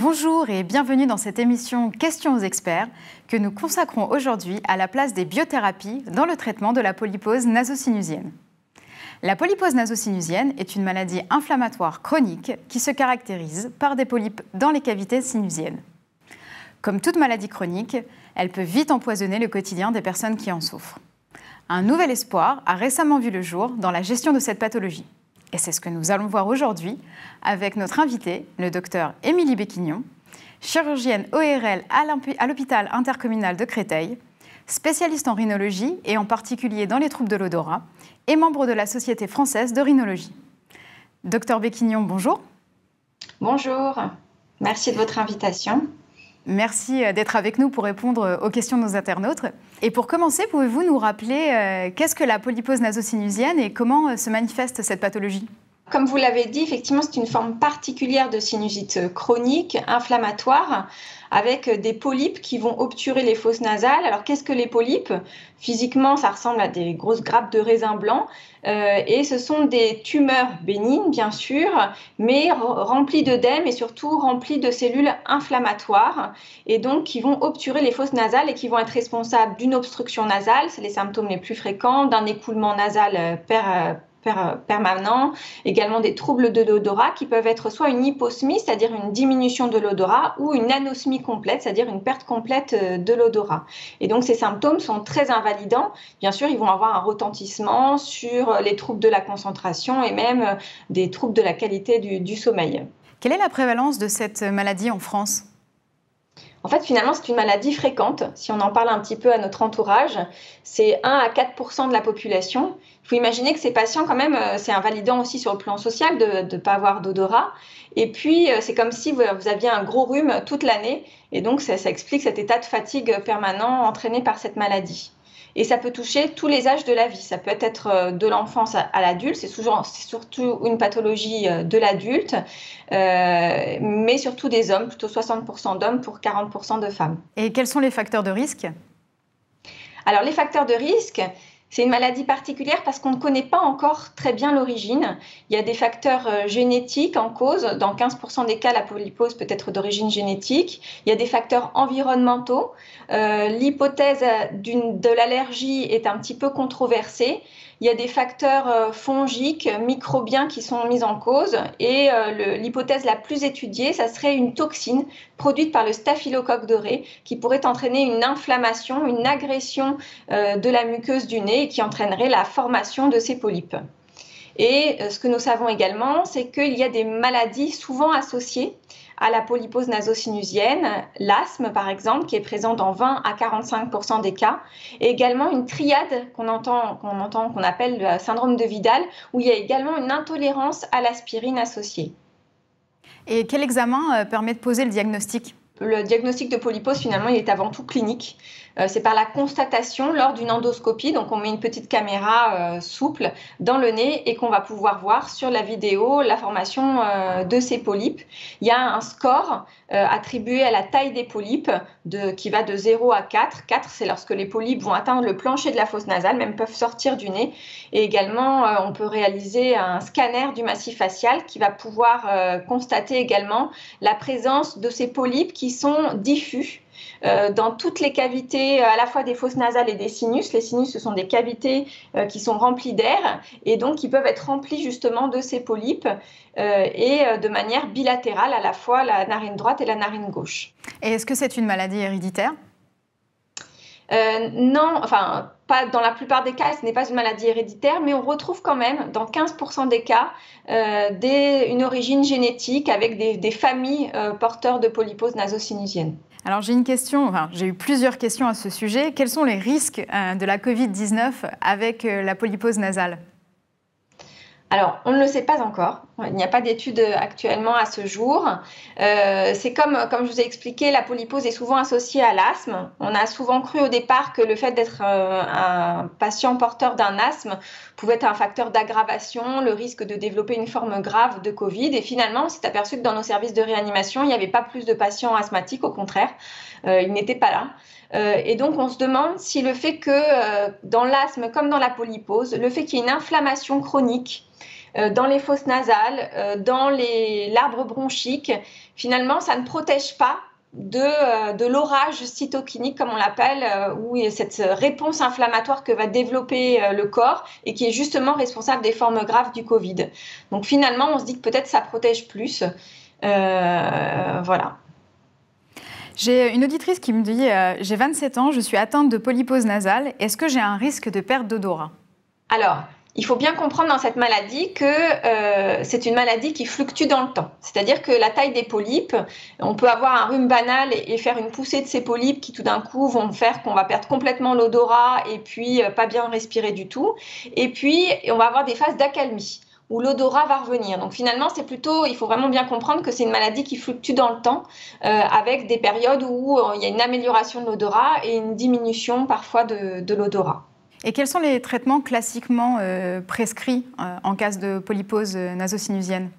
Bonjour et bienvenue dans cette émission Questions aux experts que nous consacrons aujourd'hui à la place des biothérapies dans le traitement de la polypose nasocinusienne. La polypose nasocinusienne est une maladie inflammatoire chronique qui se caractérise par des polypes dans les cavités sinusiennes. Comme toute maladie chronique, elle peut vite empoisonner le quotidien des personnes qui en souffrent. Un nouvel espoir a récemment vu le jour dans la gestion de cette pathologie. Et c'est ce que nous allons voir aujourd'hui avec notre invitée, le docteur Émilie Béquignon, chirurgienne ORL à l'hôpital intercommunal de Créteil, spécialiste en rhinologie et en particulier dans les troubles de l'odorat, et membre de la Société française de rhinologie. Docteur Béquignon, bonjour. Bonjour, merci de votre invitation. Merci d'être avec nous pour répondre aux questions de nos internautes. Et pour commencer, pouvez-vous nous rappeler qu'est-ce que la polypose nasocinusienne et comment se manifeste cette pathologie ? Comme vous l'avez dit, effectivement, c'est une forme particulière de sinusite chronique, inflammatoire, avec des polypes qui vont obturer les fosses nasales. Alors, qu'est-ce que les polypes ? Physiquement, ça ressemble à des grosses grappes de raisin blanc et ce sont des tumeurs bénignes, bien sûr, mais remplies d'œdème et surtout remplies de cellules inflammatoires et donc qui vont obturer les fosses nasales et qui vont être responsables d'une obstruction nasale, c'est les symptômes les plus fréquents, d'un écoulement nasal permanent, également des troubles de l'odorat qui peuvent être soit une hyposmie, c'est-à-dire une diminution de l'odorat, ou une anosmie complète, c'est-à-dire une perte complète de l'odorat. Et donc ces symptômes sont très invalidants. Bien sûr, ils vont avoir un retentissement sur les troubles de la concentration et même des troubles de la qualité du sommeil. Quelle est la prévalence de cette maladie en France ? En fait, finalement, c'est une maladie fréquente. Si on en parle un petit peu à notre entourage, c'est 1 à 4% de la population. Il faut imaginer que ces patients, quand même, c'est invalidant aussi sur le plan social de ne pas avoir d'odorat. Et puis, c'est comme si vous aviez un gros rhume toute l'année. Et donc, ça explique cet état de fatigue permanent entraîné par cette maladie. Et ça peut toucher tous les âges de la vie. Ça peut être de l'enfance à l'adulte. C'est surtout une pathologie de l'adulte, mais surtout des hommes, plutôt 60% d'hommes pour 40% de femmes. Et quels sont les facteurs de risque ? Alors, les facteurs de risque, c'est une maladie particulière parce qu'on ne connaît pas encore très bien l'origine. Il y a des facteurs génétiques en cause. Dans 15% des cas, la polypose peut être d'origine génétique. Il y a des facteurs environnementaux. L'hypothèse de l'allergie est un petit peu controversée. Il y a des facteurs fongiques, microbiens qui sont mis en cause et l'hypothèse la plus étudiée, ça serait une toxine produite par le staphylocoque doré qui pourrait entraîner une inflammation, une agression de la muqueuse du nez et qui entraînerait la formation de ces polypes. Et ce que nous savons également, c'est qu'il y a des maladies souvent associées à la polypose nasocinusienne, l'asthme par exemple, qui est présent dans 20 à 45% des cas, et également une triade qu'on appelle le syndrome de Widal, où il y a également une intolérance à l'aspirine associée. Et quel examen permet de poser le diagnostic ? Le diagnostic de polypose, finalement, il est avant tout clinique. C'est par la constatation lors d'une endoscopie. Donc, on met une petite caméra souple dans le nez et qu'on va pouvoir voir sur la vidéo la formation de ces polypes. Il y a un score attribué à la taille des polypes qui va de 0 à 4. 4, c'est lorsque les polypes vont atteindre le plancher de la fosse nasale, même peuvent sortir du nez. Et également, on peut réaliser un scanner du massif facial qui va pouvoir constater également la présence de ces polypes qui sont diffus dans toutes les cavités, à la fois des fosses nasales et des sinus. Les sinus, ce sont des cavités qui sont remplies d'air et donc qui peuvent être remplies justement de ces polypes et de manière bilatérale, à la fois la narine droite et la narine gauche. Et est-ce que c'est une maladie héréditaire ? Non, enfin, pas dans la plupart des cas, ce n'est pas une maladie héréditaire, mais on retrouve quand même, dans 15% des cas, une origine génétique avec des familles porteurs de polypose nasocinusienne. Alors j'ai eu plusieurs questions à ce sujet. Quels sont les risques de la Covid-19 avec la polypose nasale ? Alors, on ne le sait pas encore. Il n'y a pas d'études actuellement à ce jour. C'est comme je vous ai expliqué, la polypose est souvent associée à l'asthme. On a souvent cru au départ que le fait d'être un patient porteur d'un asthme pouvait être un facteur d'aggravation, le risque de développer une forme grave de Covid. Et finalement, on s'est aperçu que dans nos services de réanimation, il n'y avait pas plus de patients asthmatiques, au contraire, ils n'étaient pas là. Et donc, on se demande si le fait que dans l'asthme comme dans la polypose, le fait qu'il y ait une inflammation chronique dans les fosses nasales, dans l'arbre bronchique, finalement, ça ne protège pas de l'orage cytokinique, comme on l'appelle, où il y a cette réponse inflammatoire que va développer le corps et qui est justement responsable des formes graves du Covid. Donc finalement, on se dit que peut-être ça protège plus. Voilà. J'ai une auditrice qui me dit « J'ai 27 ans, je suis atteinte de polypose nasale. Est-ce que j'ai un risque de perte d'odorat ?» Alors, il faut bien comprendre dans cette maladie que c'est une maladie qui fluctue dans le temps. C'est-à-dire que la taille des polypes, on peut avoir un rhume banal et faire une poussée de ces polypes qui tout d'un coup vont faire qu'on va perdre complètement l'odorat et puis pas bien respirer du tout. Et puis, on va avoir des phases d'accalmie où l'odorat va revenir. Donc finalement, c'est plutôt, il faut vraiment bien comprendre que c'est une maladie qui fluctue dans le temps, avec des périodes où il y a une amélioration de l'odorat et une diminution parfois de l'odorat. Et quels sont les traitements classiquement prescrits en cas de polypose nasosinusienne ?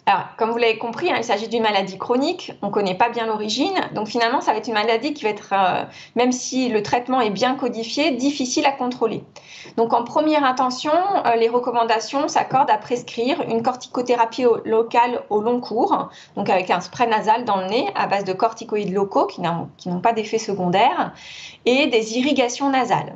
Alors, comme vous l'avez compris, il s'agit d'une maladie chronique, on ne connaît pas bien l'origine, donc finalement ça va être une maladie qui va être, même si le traitement est bien codifié, difficile à contrôler. Donc en première intention, les recommandations s'accordent à prescrire une corticothérapie locale au long cours, donc avec un spray nasal dans le nez à base de corticoïdes locaux qui n'ont pas d'effet secondaire, et des irrigations nasales.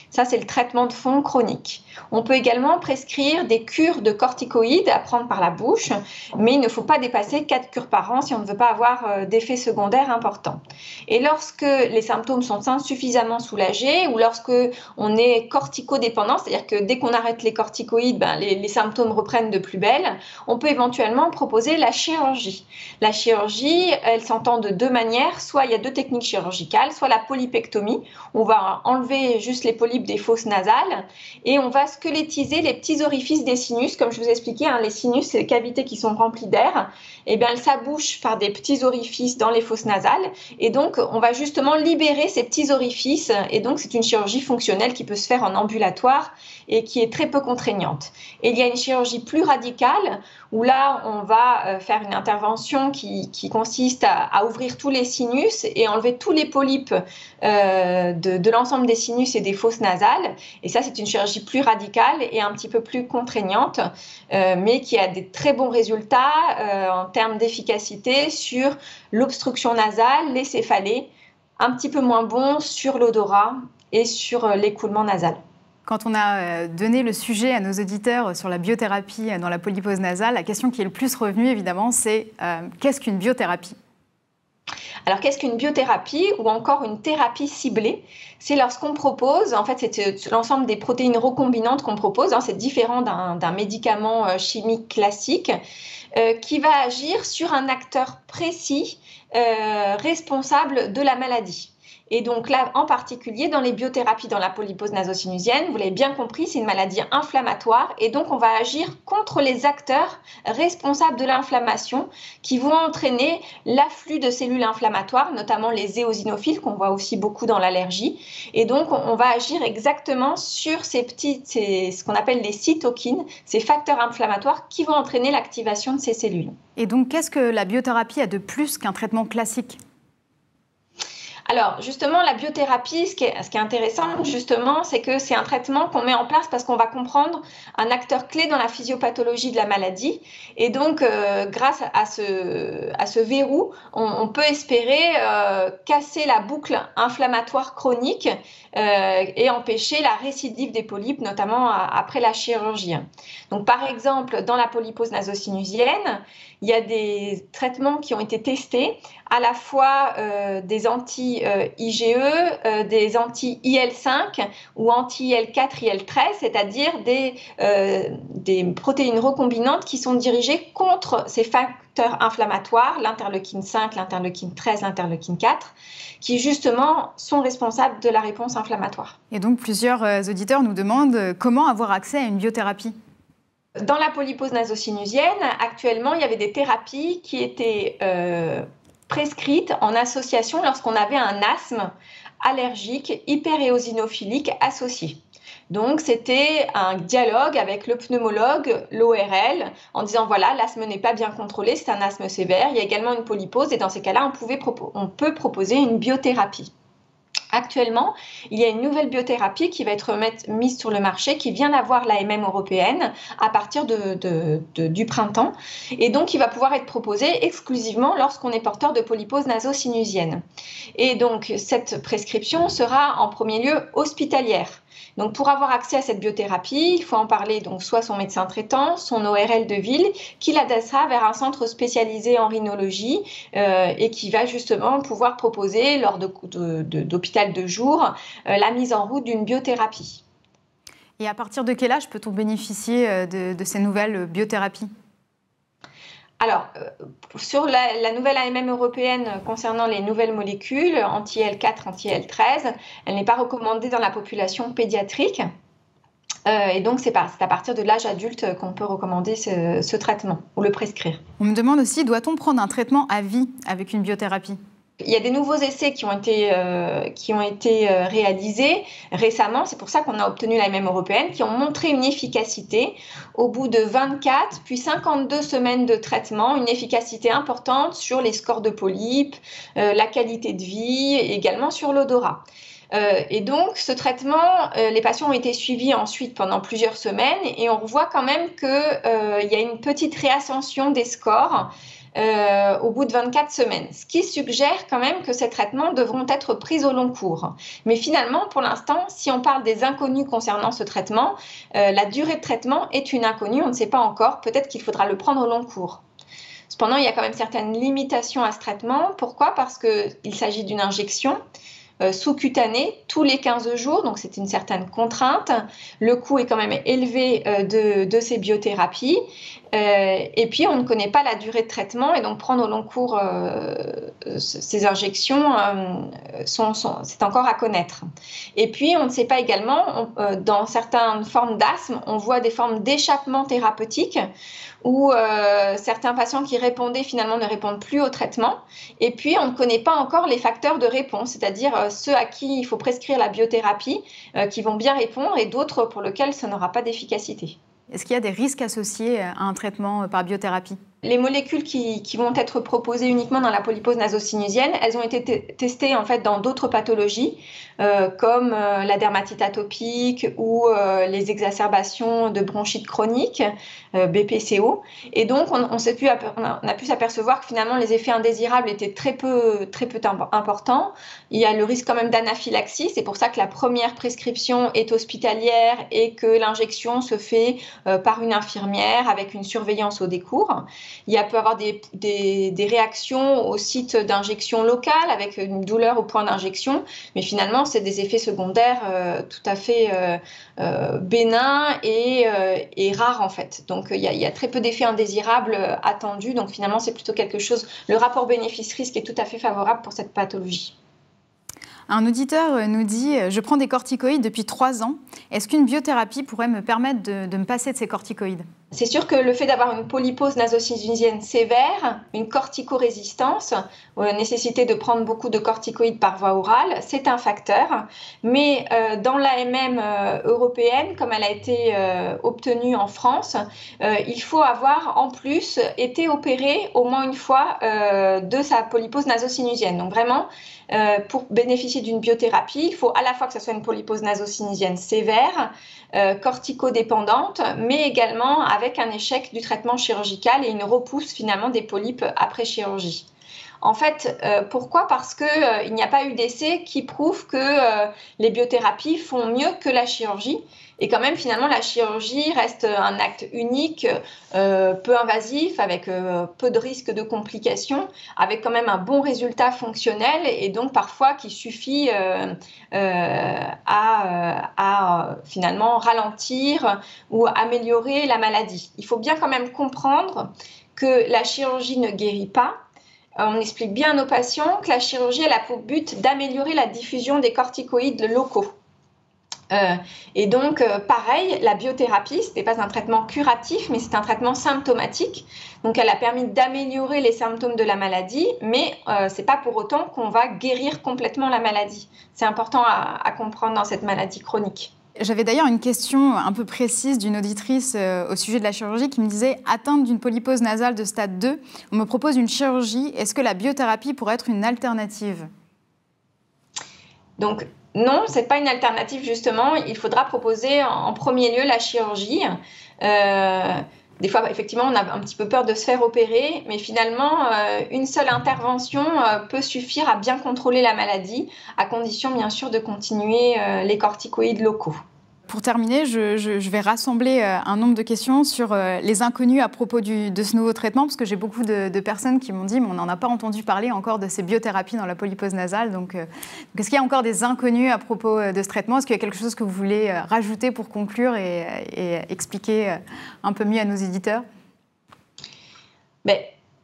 Ça, c'est le traitement de fond chronique. On peut également prescrire des cures de corticoïdes à prendre par la bouche, mais il ne faut pas dépasser 4 cures par an si on ne veut pas avoir d'effets secondaires importants. Et lorsque les symptômes sont insuffisamment soulagés ou lorsque on est corticodépendant, c'est-à-dire que dès qu'on arrête les corticoïdes, les symptômes reprennent de plus belle, on peut éventuellement proposer la chirurgie. La chirurgie, elle s'entend de deux manières. Soit il y a deux techniques chirurgicales, soit la polypectomie, on va enlever juste les polypes des fosses nasales et on va squelettiser les petits orifices des sinus. Comme je vous expliquais, les sinus, c'est les cavités qui sont remplies d'air. Et bien, elles s'abouchent par des petits orifices dans les fosses nasales. Et donc, on va justement libérer ces petits orifices. Et donc, c'est une chirurgie fonctionnelle qui peut se faire en ambulatoire et qui est très peu contraignante. Et il y a une chirurgie plus radicale où là, on va faire une intervention qui consiste à ouvrir tous les sinus et enlever tous les polypes de l'ensemble des sinus et des fosses nasales. Et ça, c'est une chirurgie plus radicale et un petit peu plus contraignante, mais qui a des très bons résultats en termes d'efficacité sur l'obstruction nasale, les céphalées, un petit peu moins bon sur l'odorat et sur l'écoulement nasal. Quand on a donné le sujet à nos auditeurs sur la biothérapie dans la polypose nasale, la question qui est le plus revenue, évidemment, c'est qu'est-ce qu'une biothérapie ? Alors, qu'est-ce qu'une biothérapie ou encore une thérapie ciblée ? C'est lorsqu'on propose, en fait, c'est l'ensemble des protéines recombinantes qu'on propose, c'est différent d'un médicament chimique classique, qui va agir sur un acteur précis responsable de la maladie. Et donc là, en particulier, dans les biothérapies, dans la polypose nasosinusienne, vous l'avez bien compris, c'est une maladie inflammatoire. Et donc, on va agir contre les acteurs responsables de l'inflammation qui vont entraîner l'afflux de cellules inflammatoires, notamment les éosinophiles, qu'on voit aussi beaucoup dans l'allergie. Et donc, on va agir exactement sur ce qu'on appelle les cytokines, ces facteurs inflammatoires qui vont entraîner l'activation de ces cellules. Et donc, qu'est-ce que la biothérapie a de plus qu'un traitement classique ? Alors, justement, la biothérapie, ce qui est intéressant, justement, c'est que c'est un traitement qu'on met en place parce qu'on va comprendre un acteur clé dans la physiopathologie de la maladie. Et donc, grâce à ce verrou, on peut espérer casser la boucle inflammatoire chronique et empêcher la récidive des polypes, notamment après la chirurgie. Donc, par exemple, dans la polypose nasosinusienne, il y a des traitements qui ont été testés, à la fois des anti-IgE, des anti-IL5 ou anti-IL4, IL13, c'est-à-dire des protéines recombinantes qui sont dirigées contre ces facteurs inflammatoires, l'interleukine 5, l'interleukine 13, l'interleukine 4, qui justement sont responsables de la réponse inflammatoire. Et donc plusieurs auditeurs nous demandent comment avoir accès à une biothérapie. Dans la polypose nasosinusienne, actuellement, il y avait des thérapies qui étaient prescrites en association lorsqu'on avait un asthme allergique hyperéosinophilique associé. Donc, c'était un dialogue avec le pneumologue, l'ORL, en disant voilà, l'asthme n'est pas bien contrôlé, c'est un asthme sévère, il y a également une polypose et dans ces cas-là, on peut proposer une biothérapie. Actuellement, il y a une nouvelle biothérapie qui va être mise sur le marché, qui vient d'avoir l'AMM européenne à partir du printemps, et donc qui va pouvoir être proposée exclusivement lorsqu'on est porteur de polypose naso-sinusienne. Et donc cette prescription sera en premier lieu hospitalière. Donc pour avoir accès à cette biothérapie, il faut en parler donc soit son médecin traitant, son ORL de ville, qui l'adressera vers un centre spécialisé en rhinologie et qui va justement pouvoir proposer lors d'hôpital de jour la mise en route d'une biothérapie. Et à partir de quel âge peut-on bénéficier de ces nouvelles biothérapies ? Alors, sur la nouvelle AMM européenne concernant les nouvelles molécules anti-L4, anti-L13, elle n'est pas recommandée dans la population pédiatrique. Et donc, c'est à partir de l'âge adulte qu'on peut recommander ce traitement ou le prescrire. On me demande aussi, doit-on prendre un traitement à vie avec une biothérapie ? Il y a des nouveaux essais qui ont été réalisés récemment, c'est pour ça qu'on a obtenu l'AMM européenne, qui ont montré une efficacité au bout de 24 puis 52 semaines de traitement, une efficacité importante sur les scores de polypes, la qualité de vie, et également sur l'odorat. Et donc, ce traitement, les patients ont été suivis ensuite pendant plusieurs semaines et on voit quand même qu'il y a une petite réascension des scores au bout de 24 semaines, ce qui suggère quand même que ces traitements devront être pris au long cours. Mais finalement, pour l'instant, si on parle des inconnus concernant ce traitement, la durée de traitement est une inconnue, on ne sait pas encore, peut-être qu'il faudra le prendre au long cours. Cependant, il y a quand même certaines limitations à ce traitement. Pourquoi ? Parce qu'il s'agit d'une injection sous-cutanée tous les 15 jours, donc c'est une certaine contrainte. Le coût est quand même élevé de ces biothérapies. Et puis, on ne connaît pas la durée de traitement et donc prendre au long cours ces injections, c'est encore à connaître. Et puis, on ne sait pas également, dans certaines formes d'asthme, on voit des formes d'échappement thérapeutique où certains patients qui répondaient finalement ne répondent plus au traitement. Et puis, on ne connaît pas encore les facteurs de réponse, c'est-à-dire ceux à qui il faut prescrire la biothérapie, qui vont bien répondre et d'autres pour lesquels ça n'aura pas d'efficacité. Est-ce qu'il y a des risques associés à un traitement par biothérapie ? Les molécules qui vont être proposées uniquement dans la polypose naso-sinusienne, elles ont été testées en fait dans d'autres pathologies comme la dermatite atopique ou les exacerbations de bronchite chronique, BPCO. Et donc on a pu s'apercevoir que finalement les effets indésirables étaient très peu importants. Il y a le risque quand même d'anaphylaxie, c'est pour ça que la première prescription est hospitalière et que l'injection se fait par une infirmière avec une surveillance au décours. Il peut y avoir des réactions au site d'injection locale avec une douleur au point d'injection, mais finalement, c'est des effets secondaires tout à fait bénins et rares en fait. Donc, il y a très peu d'effets indésirables attendus. Donc, finalement, c'est plutôt quelque chose. Le rapport bénéfice-risque est tout à fait favorable pour cette pathologie. Un auditeur nous dit « Je prends des corticoïdes depuis 3 ans. Est-ce qu'une biothérapie pourrait me permettre de me passer de ces corticoïdes ?» C'est sûr que le fait d'avoir une polypose naso-sinusienne sévère, une corticorésistance, nécessité de prendre beaucoup de corticoïdes par voie orale, c'est un facteur. Mais dans l'AMM européenne, comme elle a été obtenue en France, il faut avoir en plus été opéré au moins une fois de sa polypose naso-sinusienne. Donc vraiment, pour bénéficier d'une biothérapie, il faut à la fois que ce soit une polypose naso-sinusienne sévère, corticodépendante, mais également avec un échec du traitement chirurgical et une repousse finalement des polypes après chirurgie. En fait, pourquoi ? Parce qu'il n'y a pas eu d'essai qui prouve que les biothérapies font mieux que la chirurgie. Et quand même, finalement, la chirurgie reste un acte unique, peu invasif, avec peu de risques de complications, avec quand même un bon résultat fonctionnel et donc parfois qui suffit à finalement ralentir ou améliorer la maladie. Il faut bien quand même comprendre que la chirurgie ne guérit pas. On explique bien à nos patients que la chirurgie elle a pour but d'améliorer la diffusion des corticoïdes locaux. Et donc, pareil, la biothérapie, ce n'est pas un traitement curatif, mais c'est un traitement symptomatique. Donc, elle a permis d'améliorer les symptômes de la maladie, mais ce n'est pas pour autant qu'on va guérir complètement la maladie. C'est important à comprendre dans cette maladie chronique. J'avais d'ailleurs une question un peu précise d'une auditrice au sujet de la chirurgie qui me disait « Atteinte d'une polypose nasale de stade 2, on me propose une chirurgie. Est-ce que la biothérapie pourrait être une alternative ?» Donc, non, ce n'est pas une alternative, justement. Il faudra proposer en premier lieu la chirurgie. Des fois, effectivement, on a un petit peu peur de se faire opérer, mais finalement, une seule intervention peut suffire à bien contrôler la maladie, à condition, bien sûr, de continuer les corticoïdes locaux. Pour terminer, je vais rassembler un nombre de questions sur les inconnus à propos de ce nouveau traitement, parce que j'ai beaucoup de personnes qui m'ont dit mais on n'en a pas entendu parler encore de ces biothérapies dans la polypose nasale. Donc est-ce qu'il y a encore des inconnus à propos de ce traitement? Est-ce qu'il y a quelque chose que vous voulez rajouter pour conclure et expliquer un peu mieux à nos éditeurs?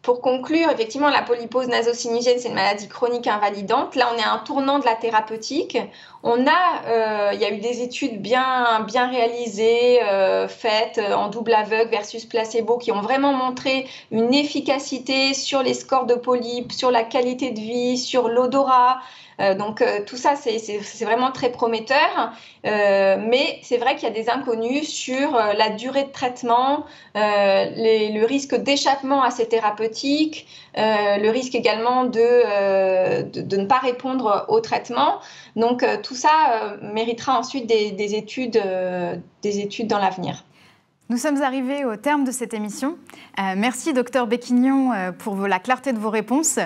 Pour conclure, effectivement, la polypose naso-sinusienne, c'est une maladie chronique invalidante. Là, on est à un tournant de la thérapeutique. Il y a eu des études bien réalisées, faites en double aveugle versus placebo, qui ont vraiment montré une efficacité sur les scores de polypes, sur la qualité de vie, sur l'odorat. Donc tout ça, c'est vraiment très prometteur. Mais c'est vrai qu'il y a des inconnus sur la durée de traitement, le risque d'échappement à ces thérapeutiques, le risque également de ne pas répondre au traitement. Donc tout ça méritera ensuite des études dans l'avenir. Nous sommes arrivés au terme de cette émission. Merci, Dr Béquignon, pour la clarté de vos réponses.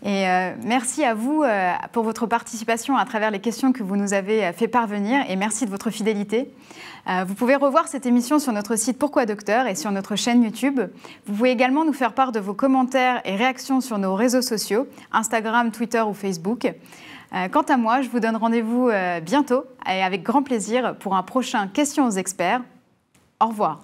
Et merci à vous pour votre participation à travers les questions que vous nous avez fait parvenir, et merci de votre fidélité. Vous pouvez revoir cette émission sur notre site Pourquoi Docteur et sur notre chaîne YouTube. Vous pouvez également nous faire part de vos commentaires et réactions sur nos réseaux sociaux, Instagram, Twitter ou Facebook. Quant à moi, je vous donne rendez-vous bientôt et avec grand plaisir pour un prochain Questions aux experts. Au revoir.